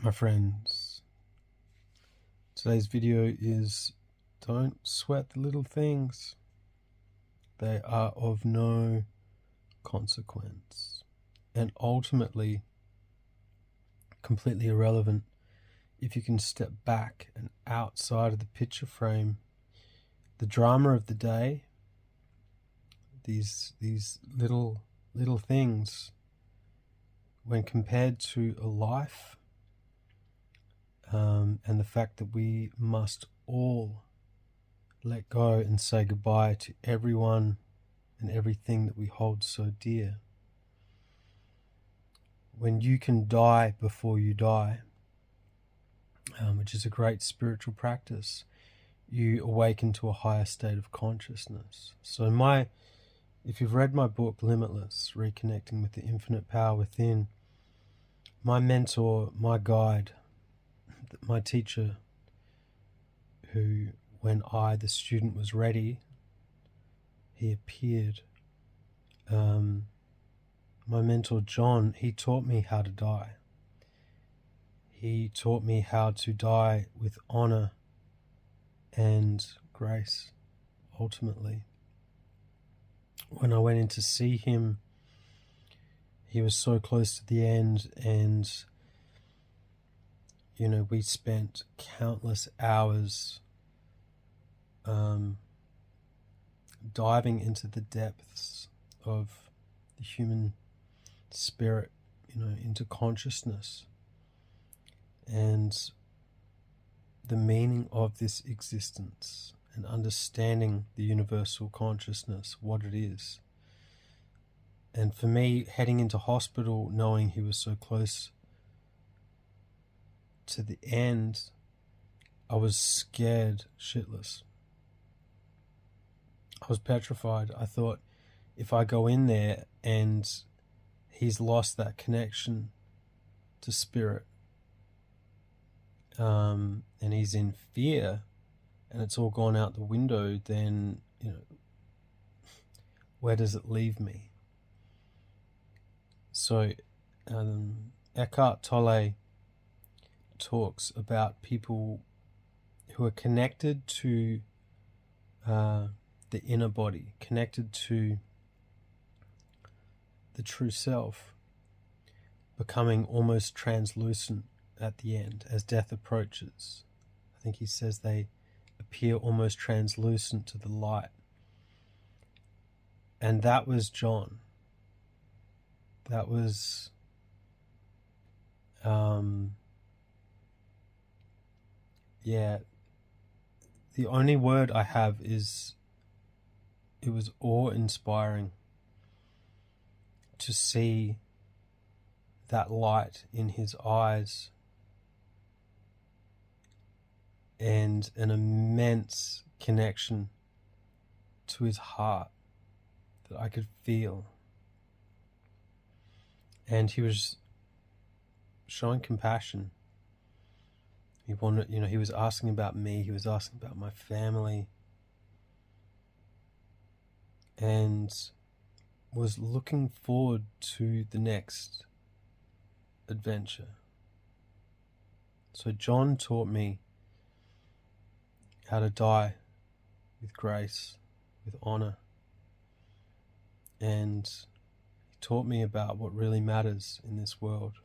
My friends, today's video is don't sweat the little things. They are of no consequence and ultimately completely irrelevant if you can step back and outside of the picture frame. The drama of the day, these little things, when compared to a life, and the fact that we must all let go and say goodbye to everyone and everything that we hold so dear. When you can die before you die, which is a great spiritual practice, you awaken to a higher state of consciousness. So if you've read my book, Limitless, Reconnecting with the Infinite Power Within, my mentor, my guide, my teacher, who, when I, the student, was ready, he appeared. My mentor, John, he taught me how to die. He taught me how to die with honor and grace, ultimately. When I went in to see him, he was so close to the end, and we spent countless hours diving into the depths of the human spirit, into consciousness and the meaning of this existence, and understanding the universal consciousness, what it is. And for me, heading into hospital, knowing he was so close to the end, I was scared shitless. I was petrified. I thought, if I go in there and he's lost that connection to spirit, and he's in fear, and it's all gone out the window, then where does it leave me? So Eckhart Tolle talks about people who are connected to the inner body, connected to the true self, becoming almost translucent at the end as death approaches. I think he says they appear almost translucent to the light. And that was John. That was the only word I have is it was awe-inspiring to see that light in his eyes and an immense connection to his heart that I could feel. And he was showing compassion. He wanted, he was asking about me, he was asking about my family, and was looking forward to the next adventure. So John taught me how to die with grace, with honor, and he taught me about what really matters in this world.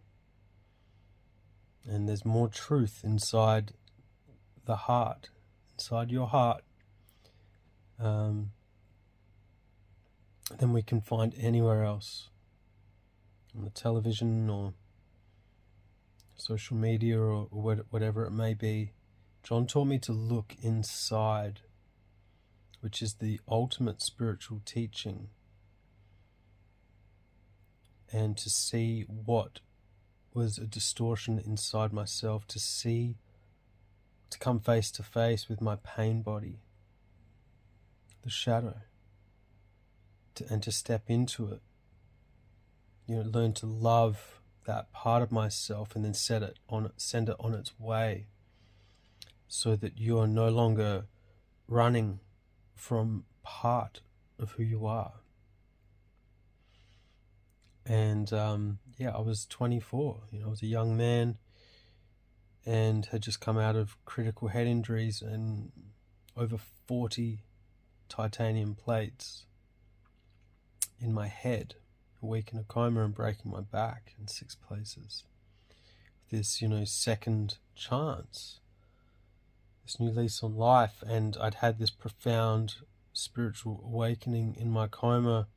And there's more truth inside the heart, inside your heart, than we can find anywhere else, on the television or social media or whatever it may be. John taught me to look inside, which is the ultimate spiritual teaching, and to see what was a distortion inside myself, to come face to face with my pain body, the shadow, and to step into it. Learn to love that part of myself, and then send it on its way, so that you are no longer running from part of who you are. And I was 24. I was a young man and had just come out of critical head injuries and over 40 titanium plates in my head, a week in a coma and breaking my back in 6 places. This, second chance, this new lease on life, and I'd had this profound spiritual awakening in my coma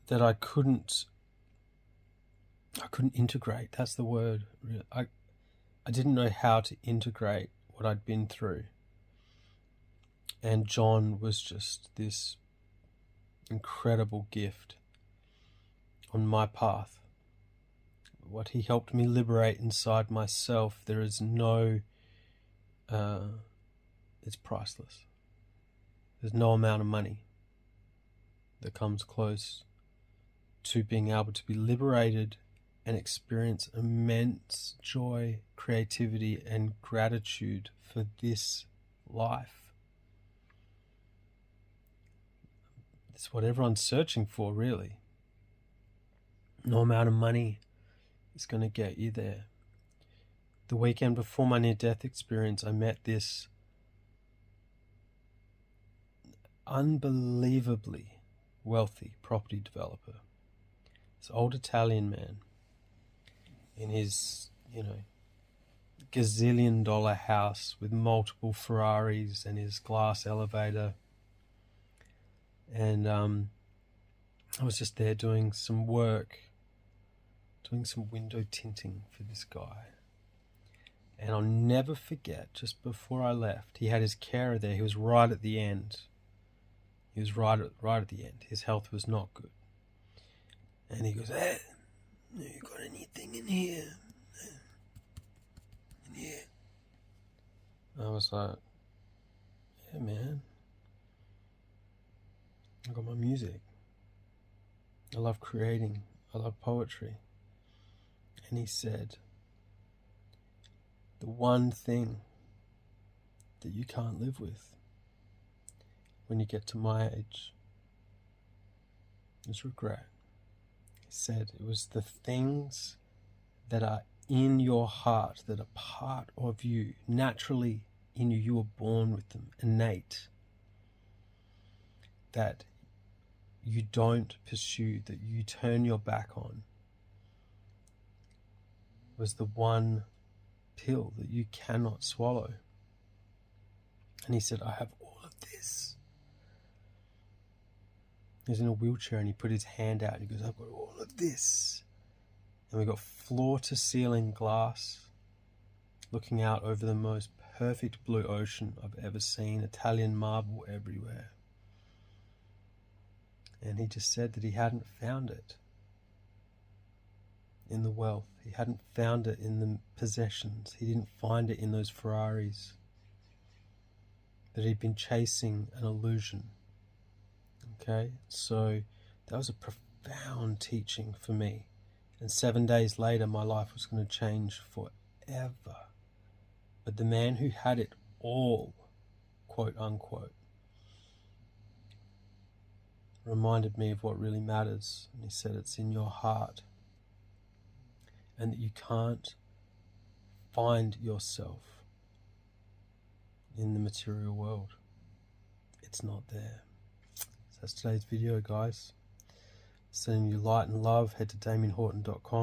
that I couldn't integrate. That's the word. I didn't know how to integrate what I'd been through. And John was just this incredible gift on my path. What he helped me liberate inside myself, there is no, it's priceless. There's no amount of money that comes close to being able to be liberated and experience immense joy, creativity, and gratitude for this life. It's what everyone's searching for, really. No amount of money is going to get you there. The weekend before my near-death experience, I met this unbelievably wealthy property developer. This old Italian man in his, gazillion-dollar house with multiple Ferraris and his glass elevator. And I was just there doing some work, doing some window tinting for this guy. And I'll never forget, just before I left, he had his carer there. He was right at the end. He was right at the end. His health was not good. And he goes, "Hey, you got anything in here? In here?" I was like, "Yeah, man. I got my music. I love creating. I love poetry." And he said, "The one thing that you can't live with when you get to my age is regret." He said it was the things that are in your heart, that are part of you, naturally in you. You were born with them, innate, that you don't pursue, that you turn your back on, was the one pill that you cannot swallow. And he said, "I have all of this." He was in a wheelchair and he put his hand out and he goes, "I've got all of this." And we got floor to ceiling glass looking out over the most perfect blue ocean I've ever seen, Italian marble everywhere. And he just said that he hadn't found it in the wealth. He hadn't found it in the possessions. He didn't find it in those Ferraris. That he'd been chasing an illusion. Okay, so that was a profound teaching for me. And 7 days later, my life was going to change forever. But the man who had it all, quote unquote, reminded me of what really matters. And he said it's in your heart. And that you can't find yourself in the material world. It's not there. So that's today's video, guys. Sending you light and love. Head to DamienHorton.com.